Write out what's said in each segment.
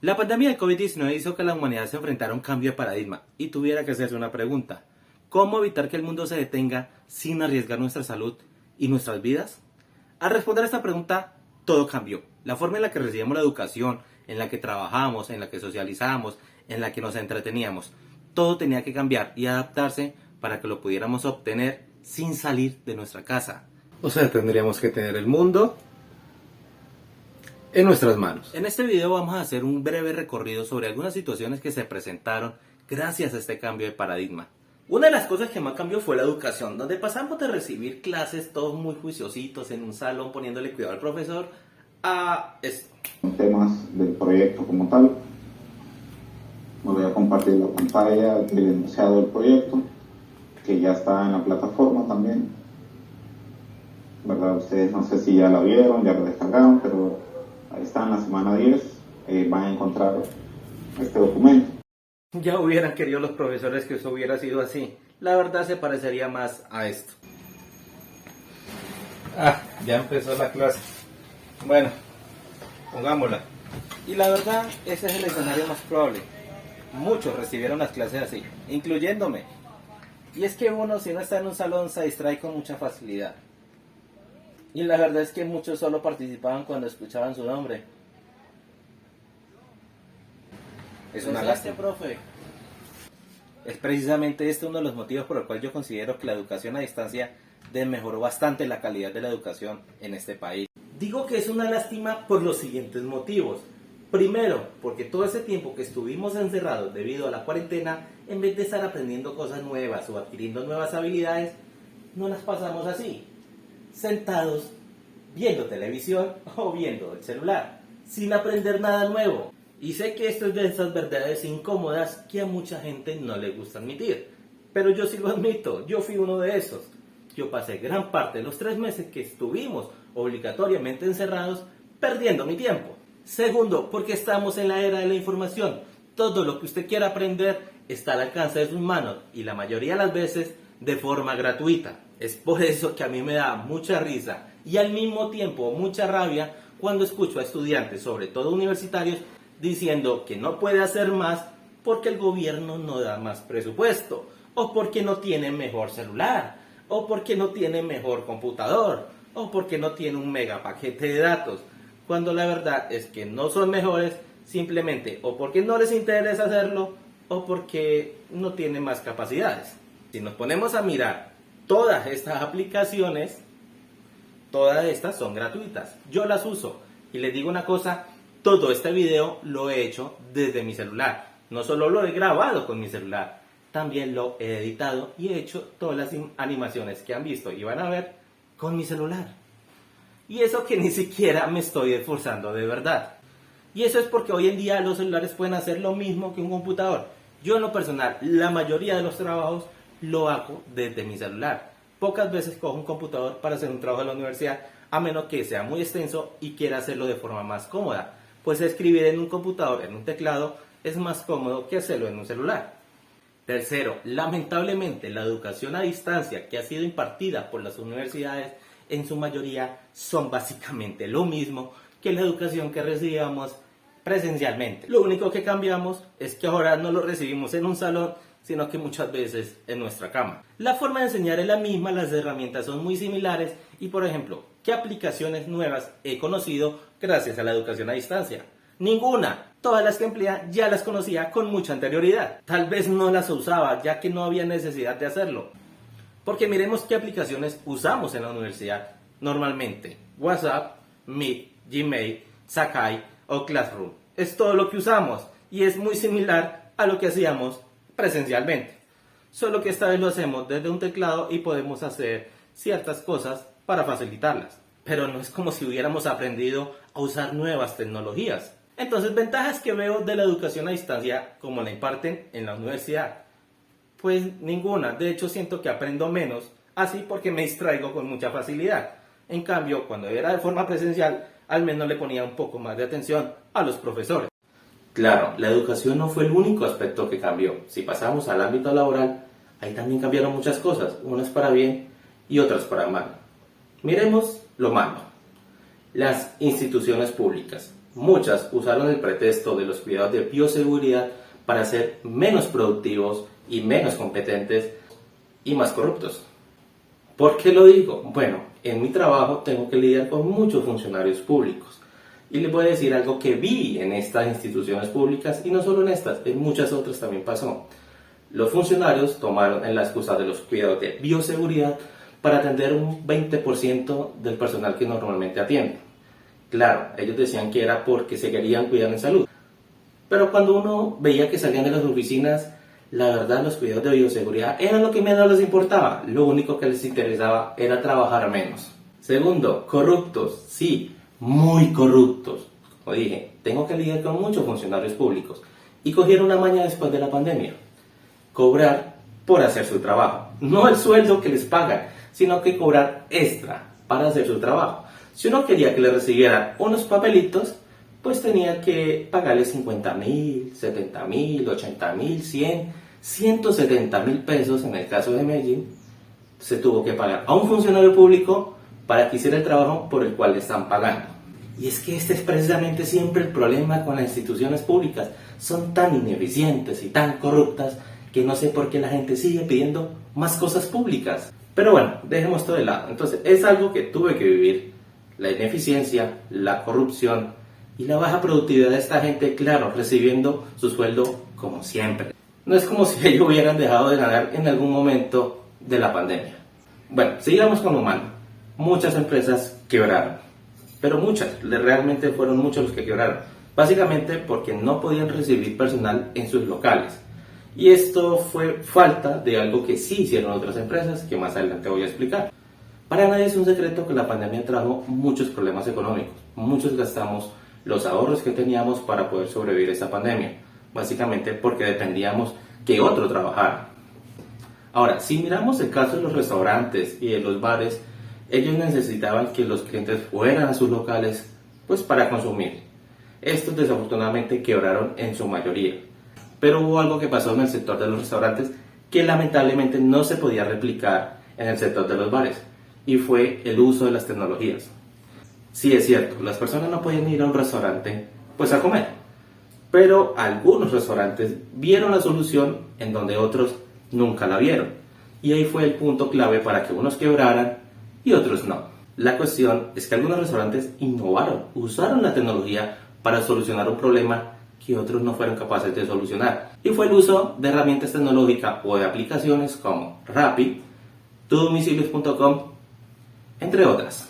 La pandemia del COVID-19 hizo que la humanidad se enfrentara a un cambio de paradigma y tuviera que hacerse una pregunta. ¿Cómo evitar que el mundo se detenga sin arriesgar nuestra salud y nuestras vidas? Al responder a esta pregunta, todo cambió. La forma en la que recibíamos la educación, en la que trabajamos, en la que socializábamos, en la que nos entreteníamos, todo tenía que cambiar y adaptarse para que lo pudiéramos obtener sin salir de nuestra casa. O sea, tendríamos que tener el mundo en nuestras manos. En este video vamos a hacer un breve recorrido sobre algunas situaciones que se presentaron gracias a este cambio de paradigma. Una de las cosas que más cambió fue la educación, donde pasamos de recibir clases todos muy juiciositos en un salón poniéndole cuidado al profesor a esto. Temas del proyecto como tal. Me voy a compartir la pantalla del enunciado del proyecto, que ya está en la plataforma también. ¿Verdad? Ustedes no sé si ya lo vieron, ya lo descargaron, pero ahí está en la semana 10, van a encontrar este documento. Ya hubieran querido los profesores que eso hubiera sido así. La verdad se parecería más a esto. Ya empezó la clase. Bueno, pongámosla. Y la verdad, ese es el escenario más probable. Muchos recibieron las clases así, incluyéndome. Y es que uno, si no está en un salón, se distrae con mucha facilidad. Y la verdad es que muchos solo participaban cuando escuchaban su nombre. Es una lástima, profe. Es precisamente este uno de los motivos por el cual yo considero que la educación a distancia mejoró bastante la calidad de la educación en este país. Digo que es una lástima por los siguientes motivos. Primero, porque todo ese tiempo que estuvimos encerrados debido a la cuarentena, en vez de estar aprendiendo cosas nuevas o adquiriendo nuevas habilidades, no las pasamos así, sentados viendo televisión o viendo el celular, sin aprender nada nuevo. Y sé que esto es de esas verdades incómodas que a mucha gente no le gusta admitir, pero yo sí lo admito, yo fui uno de esos. Yo pasé gran parte de los 3 meses que estuvimos obligatoriamente encerrados perdiendo mi tiempo. Segundo, porque estamos en la era de la información. Todo lo que usted quiera aprender está al alcance de sus manos y la mayoría de las veces de forma gratuita. Es por eso que a mí me da mucha risa y al mismo tiempo mucha rabia cuando escucho a estudiantes, sobre todo universitarios, diciendo que no puede hacer más porque el gobierno no da más presupuesto, o porque no tiene mejor celular, o porque no tiene mejor computador, o porque no tiene un mega paquete de datos, cuando la verdad es que no son mejores simplemente o porque no les interesa hacerlo o porque no tienen más capacidades. Si nos ponemos a mirar todas estas aplicaciones, todas estas son gratuitas. Yo las uso y les digo una cosa, todo este video lo he hecho desde mi celular. No solo lo he grabado con mi celular, también lo he editado y he hecho todas las animaciones que han visto y van a ver con mi celular. Y eso que ni siquiera me estoy esforzando de verdad. Y eso es porque hoy en día los celulares pueden hacer lo mismo que un computador. Yo en lo personal, la mayoría de los trabajos lo hago desde mi celular. Pocas veces cojo un computador para hacer un trabajo en la universidad, a menos que sea muy extenso y quiera hacerlo de forma más cómoda. Pues escribir en un computador, en un teclado, es más cómodo que hacerlo en un celular. Tercero, lamentablemente la educación a distancia que ha sido impartida por las universidades en su mayoría son básicamente lo mismo que la educación que recibíamos presencialmente. Lo único que cambiamos es que ahora no lo recibimos en un salón, sino que muchas veces en nuestra cama. La forma de enseñar es la misma, las herramientas son muy similares y, por ejemplo, ¿qué aplicaciones nuevas he conocido gracias a la educación a distancia? Ninguna. Todas las que emplea ya las conocía con mucha anterioridad. Tal vez no las usaba ya que no había necesidad de hacerlo. Porque miremos qué aplicaciones usamos en la universidad normalmente. WhatsApp, Meet, Gmail, Sakai o Classroom. Es todo lo que usamos y es muy similar a lo que hacíamos presencialmente. Solo que esta vez lo hacemos desde un teclado y podemos hacer ciertas cosas para facilitarlas. Pero no es como si hubiéramos aprendido a usar nuevas tecnologías. Entonces, ventajas que veo de la educación a distancia como la imparten en la universidad. Pues ninguna, de hecho siento que aprendo menos, así porque me distraigo con mucha facilidad. En cambio, cuando era de forma presencial, al menos le ponía un poco más de atención a los profesores. Claro, la educación no fue el único aspecto que cambió. Si pasamos al ámbito laboral, ahí también cambiaron muchas cosas, unas para bien y otras para mal. Miremos lo malo. Las instituciones públicas. Muchas usaron el pretexto de los cuidados de bioseguridad para ser menos productivos y menos competentes y más corruptos. ¿Por qué lo digo? Bueno, en mi trabajo tengo que lidiar con muchos funcionarios públicos. Y les voy a decir algo que vi en estas instituciones públicas, y no solo en estas, en muchas otras también pasó. Los funcionarios tomaron en la excusa de los cuidados de bioseguridad para atender un 20% del personal que normalmente atiende. Claro, ellos decían que era porque se querían cuidar en salud. Pero cuando uno veía que salían de las oficinas, la verdad los cuidados de bioseguridad eran lo que menos les importaba. Lo único que les interesaba era trabajar menos. Segundo, corruptos. Sí, muy corruptos. Como dije, tengo que lidiar con muchos funcionarios públicos. Y cogieron una maña después de la pandemia. Cobrar por hacer su trabajo. No el sueldo que les pagan, sino que cobrar extra para hacer su trabajo. Si uno quería que le recibieran unos papelitos, pues tenía que pagarle 50.000, 70.000, 80.000, 100, 170.000 pesos en el caso de Medellín. Se tuvo que pagar a un funcionario público para que hiciera el trabajo por el cual le están pagando. Y es que este es precisamente siempre el problema con las instituciones públicas. Son tan ineficientes y tan corruptas que no sé por qué la gente sigue pidiendo más cosas públicas. Pero bueno, dejemos todo de lado. Entonces, es algo que tuve que vivir. La ineficiencia, la corrupción y la baja productividad de esta gente, claro, recibiendo su sueldo como siempre. No es como si ellos hubieran dejado de ganar en algún momento de la pandemia. Bueno, sigamos con lo malo. Muchas empresas quebraron, pero muchas, realmente fueron muchos los que quebraron, básicamente porque no podían recibir personal en sus locales. Y esto fue falta de algo que sí hicieron otras empresas, que más adelante voy a explicar. Para nadie es un secreto que la pandemia trajo muchos problemas económicos. Muchos gastamos los ahorros que teníamos para poder sobrevivir a esta pandemia, básicamente porque dependíamos que otro trabajara. Ahora, si miramos el caso de los restaurantes y de los bares, ellos necesitaban que los clientes fueran a sus locales pues para consumir. Estos desafortunadamente quebraron en su mayoría. Pero hubo algo que pasó en el sector de los restaurantes que lamentablemente no se podía replicar en el sector de los bares, y fue el uso de las tecnologías. Sí, es cierto, las personas no podían ir a un restaurante pues a comer, pero algunos restaurantes vieron la solución en donde otros nunca la vieron, y ahí fue el punto clave para que unos quebraran y otros no. La cuestión es que algunos restaurantes innovaron, usaron la tecnología para solucionar un problema que otros no fueron capaces de solucionar, y fue el uso de herramientas tecnológicas o de aplicaciones como Rappi, tudomicilios.com, entre otras.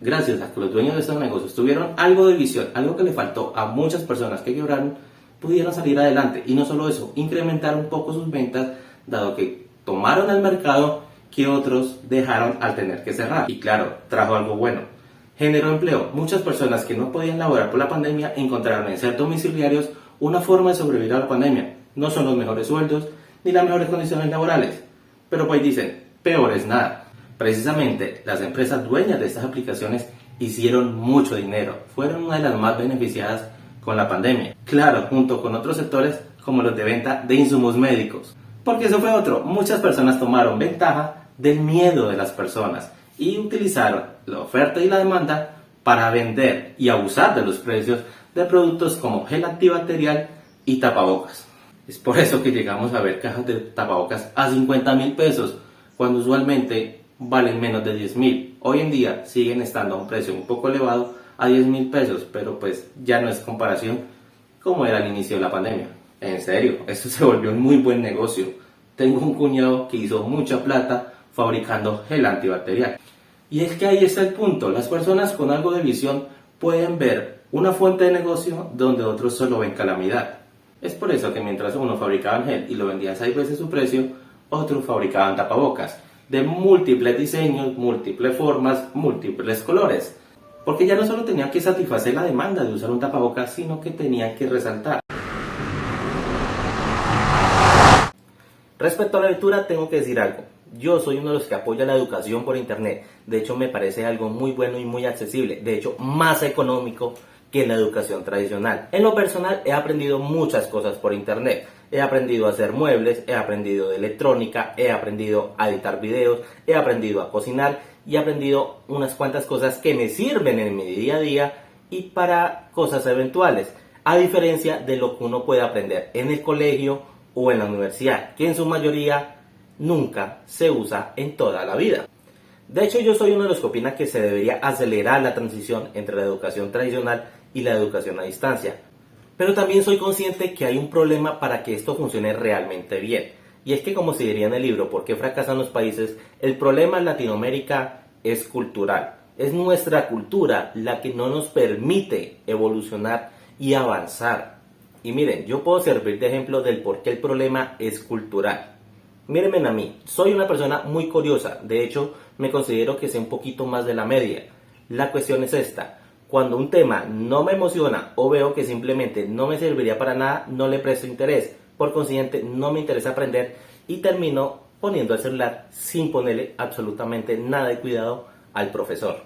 Gracias a que los dueños de estos negocios tuvieron algo de visión, algo que le faltó a muchas personas que quebraron, pudieron salir adelante, y no solo eso, incrementar un poco sus ventas, dado que tomaron el mercado que otros dejaron al tener que cerrar. Y claro, trajo algo bueno. Generó empleo. Muchas personas que no podían laborar por la pandemia encontraron en ser domiciliarios una forma de sobrevivir a la pandemia. No son los mejores sueldos ni las mejores condiciones laborales, pero pues dicen, peor es nada. Precisamente las empresas dueñas de estas aplicaciones hicieron mucho dinero. Fueron una de las más beneficiadas con la pandemia. Claro, junto con otros sectores como los de venta de insumos médicos. Porque eso fue otro. Muchas personas tomaron ventaja del miedo de las personas y utilizaron la oferta y la demanda para vender y abusar de los precios de productos como gel antibacterial y tapabocas. Es por eso que llegamos a ver cajas de tapabocas a 50.000 pesos, cuando usualmente valen menos de 10.000. Hoy en día siguen estando a un precio un poco elevado, a 10.000 pesos, pero pues ya no es comparación como era al inicio de la pandemia. En serio, esto se volvió un muy buen negocio. Tengo un cuñado que hizo mucha plata fabricando gel antibacterial. Y es que ahí está el punto. Las personas con algo de visión pueden ver una fuente de negocio donde otros solo ven calamidad. Es por eso que mientras uno fabricaba gel y lo vendía a 6 veces su precio, otros fabricaban tapabocas de múltiples diseños, múltiples formas, múltiples colores. Porque ya no solo tenían que satisfacer la demanda de usar un tapabocas, sino que tenían que resaltar. Respecto a la lectura, tengo que decir algo. Yo soy uno de los que apoya la educación por internet. De hecho, me parece algo muy bueno y muy accesible. De hecho, más económico que la educación tradicional. En lo personal, he aprendido muchas cosas por internet. He aprendido a hacer muebles, he aprendido de electrónica, he aprendido a editar videos, he aprendido a cocinar y he aprendido unas cuantas cosas que me sirven en mi día a día y para cosas eventuales, a diferencia de lo que uno puede aprender en el colegio o en la universidad, que en su mayoría nunca se usa en toda la vida. De hecho, yo soy uno de los que opina que se debería acelerar la transición entre la educación tradicional y la educación a distancia. Pero también soy consciente que hay un problema para que esto funcione realmente bien. Y es que, como se diría en el libro ¿Por qué fracasan los países?, el problema en Latinoamérica es cultural. Es nuestra cultura la que no nos permite evolucionar y avanzar. Y miren, yo puedo servir de ejemplo del por qué el problema es cultural. Mírenme a mí, soy una persona muy curiosa, de hecho me considero que sé un poquito más de la media. La cuestión es esta: cuando un tema no me emociona o veo que simplemente no me serviría para nada, no le presto interés. Por consiguiente, no me interesa aprender y termino poniendo el celular sin ponerle absolutamente nada de cuidado al profesor.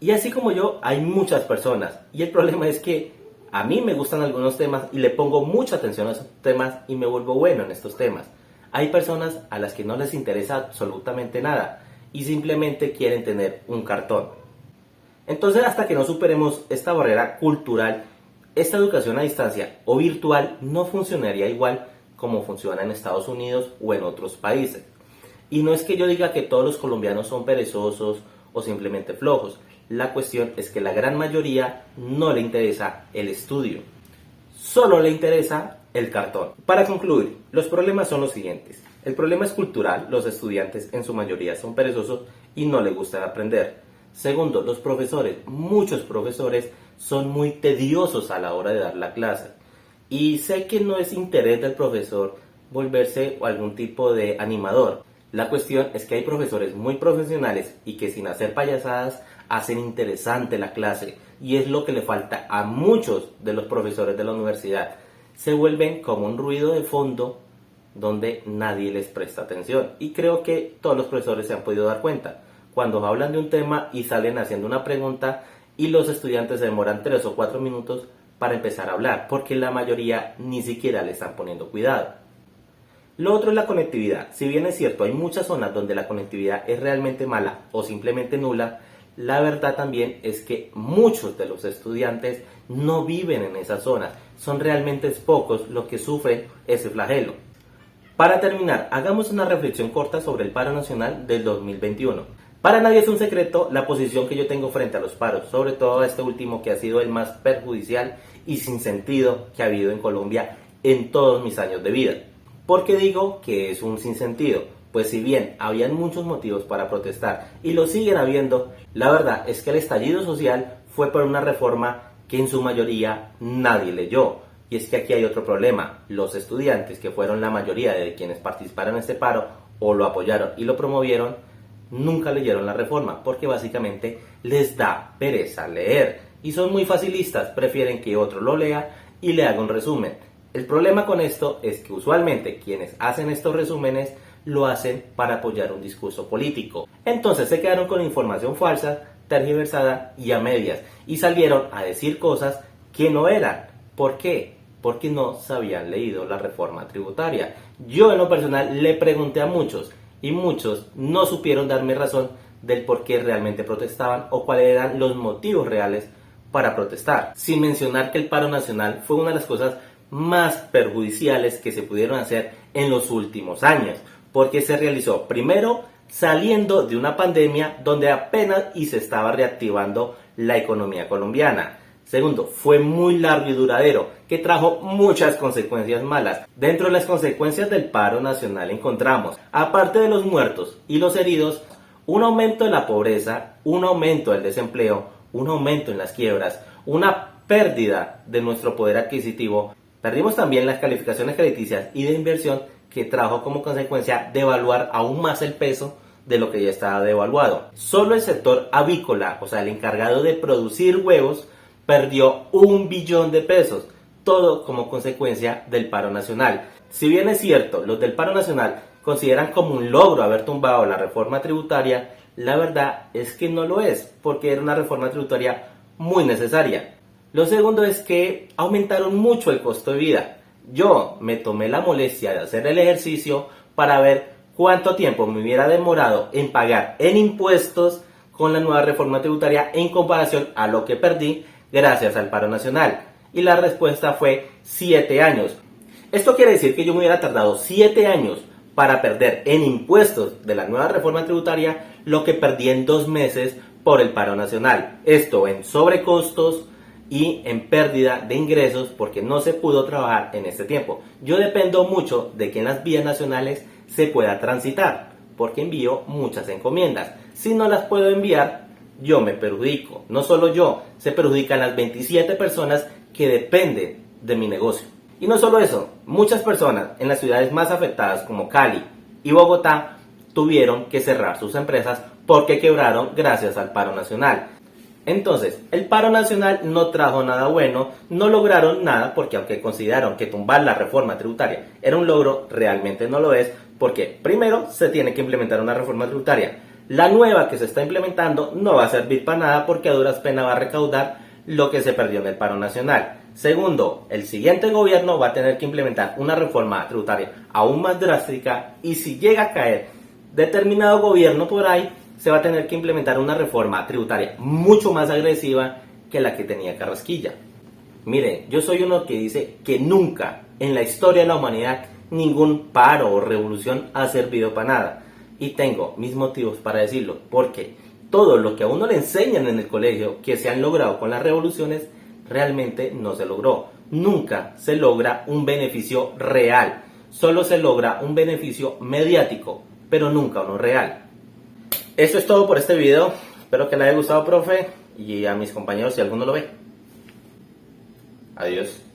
Y así como yo, hay muchas personas. Y el problema es que a mí me gustan algunos temas y le pongo mucha atención a esos temas y me vuelvo bueno en estos temas. Hay personas a las que no les interesa absolutamente nada y simplemente quieren tener un cartón. Entonces, hasta que no superemos esta barrera cultural, esta educación a distancia o virtual no funcionaría igual como funciona en Estados Unidos o en otros países. Y no es que yo diga que todos los colombianos son perezosos o simplemente flojos. La cuestión es que la gran mayoría no le interesa el estudio. Solo le interesa el cartón. Para concluir, los problemas son los siguientes. El problema es cultural, los estudiantes en su mayoría son perezosos y no les gusta aprender. Segundo, los profesores, muchos profesores son muy tediosos a la hora de dar la clase. Y sé que no es interés del profesor volverse algún tipo de animador. La cuestión es que hay profesores muy profesionales y que sin hacer payasadas hacen interesante la clase. Y es lo que le falta a muchos de los profesores de la universidad. Se vuelven como un ruido de fondo donde nadie les presta atención. Y creo que todos los profesores se han podido dar cuenta. Cuando hablan de un tema y salen haciendo una pregunta y los estudiantes se demoran 3 o 4 minutos para empezar a hablar, porque la mayoría ni siquiera le están poniendo cuidado. Lo otro es la conectividad. Si bien es cierto, hay muchas zonas donde la conectividad es realmente mala o simplemente nula, la verdad también es que muchos de los estudiantes no viven en esas zonas. Son realmente pocos los que sufren ese flagelo. Para terminar, hagamos una reflexión corta sobre el paro nacional del 2021. Para nadie es un secreto la posición que yo tengo frente a los paros, sobre todo a este último que ha sido el más perjudicial y sin sentido que ha habido en Colombia en todos mis años de vida. ¿Por qué digo que es un sinsentido? Pues si bien habían muchos motivos para protestar y lo siguen habiendo, la verdad es que el estallido social fue por una reforma que en su mayoría nadie leyó. Y es que aquí hay otro problema: los estudiantes, que fueron la mayoría de quienes participaron en este paro o lo apoyaron y lo promovieron, nunca leyeron la reforma porque básicamente les da pereza leer y son muy facilistas, prefieren que otro lo lea y le haga un resumen. El problema con esto es que usualmente quienes hacen estos resúmenes lo hacen para apoyar un discurso político. Entonces se quedaron con información falsa, tergiversada y a medias y salieron a decir cosas que no eran. ¿Por qué? Porque no se habían leído la reforma tributaria. Yo en lo personal le pregunté a muchos y muchos no supieron darme razón del por qué realmente protestaban o cuáles eran los motivos reales para protestar. Sin mencionar que el paro nacional fue una de las cosas más perjudiciales que se pudieron hacer en los últimos años, porque se realizó primero saliendo de una pandemia donde apenas y se estaba reactivando la economía colombiana. Segundo, fue muy largo y duradero, que trajo muchas consecuencias malas. Dentro de las consecuencias del paro nacional encontramos, aparte de los muertos y los heridos, un aumento de la pobreza, un aumento del desempleo, un aumento en las quiebras, una pérdida de nuestro poder adquisitivo. Perdimos también las calificaciones crediticias y de inversión, que trajo como consecuencia devaluar aún más el peso de lo que ya estaba devaluado. Solo el sector avícola, o sea, el encargado de producir huevos, perdió 1 billón de pesos, todo como consecuencia del paro nacional. Si bien es cierto, los del paro nacional consideran como un logro haber tumbado la reforma tributaria, la verdad es que no lo es, porque era una reforma tributaria muy necesaria. Lo segundo es que aumentaron mucho el costo de vida. Yo me tomé la molestia de hacer el ejercicio para ver cuánto tiempo me hubiera demorado en pagar en impuestos con la nueva reforma tributaria en comparación a lo que perdí gracias al paro nacional. Y la respuesta fue 7 años. Esto quiere decir que yo me hubiera tardado 7 años para perder en impuestos de la nueva reforma tributaria lo que perdí en 2 meses por el paro nacional. Esto en sobrecostos y en pérdida de ingresos porque no se pudo trabajar en este tiempo. Yo dependo mucho de que en las vías nacionales se pueda transitar porque envío muchas encomiendas. Si no las puedo enviar, yo me perjudico. No solo yo, se perjudican las 27 personas que dependen de mi negocio. Y no solo eso, muchas personas en las ciudades más afectadas como Cali y Bogotá tuvieron que cerrar sus empresas porque quebraron gracias al paro nacional. Entonces, el paro nacional no trajo nada bueno, no lograron nada porque aunque consideraron que tumbar la reforma tributaria era un logro, realmente no lo es porque primero se tiene que implementar una reforma tributaria. La nueva que se está implementando no va a servir para nada porque a duras penas va a recaudar lo que se perdió en el paro nacional. Segundo, el siguiente gobierno va a tener que implementar una reforma tributaria aún más drástica y si llega a caer determinado gobierno por ahí, se va a tener que implementar una reforma tributaria mucho más agresiva que la que tenía Carrasquilla. Miren, yo soy uno que dice que nunca en la historia de la humanidad ningún paro o revolución ha servido para nada. Y tengo mis motivos para decirlo, porque todo lo que a uno le enseñan en el colegio que se han logrado con las revoluciones realmente no se logró. Nunca se logra un beneficio real, solo se logra un beneficio mediático, pero nunca uno real. Eso es todo por este video, espero que le haya gustado, profe, y a mis compañeros si alguno lo ve. Adiós.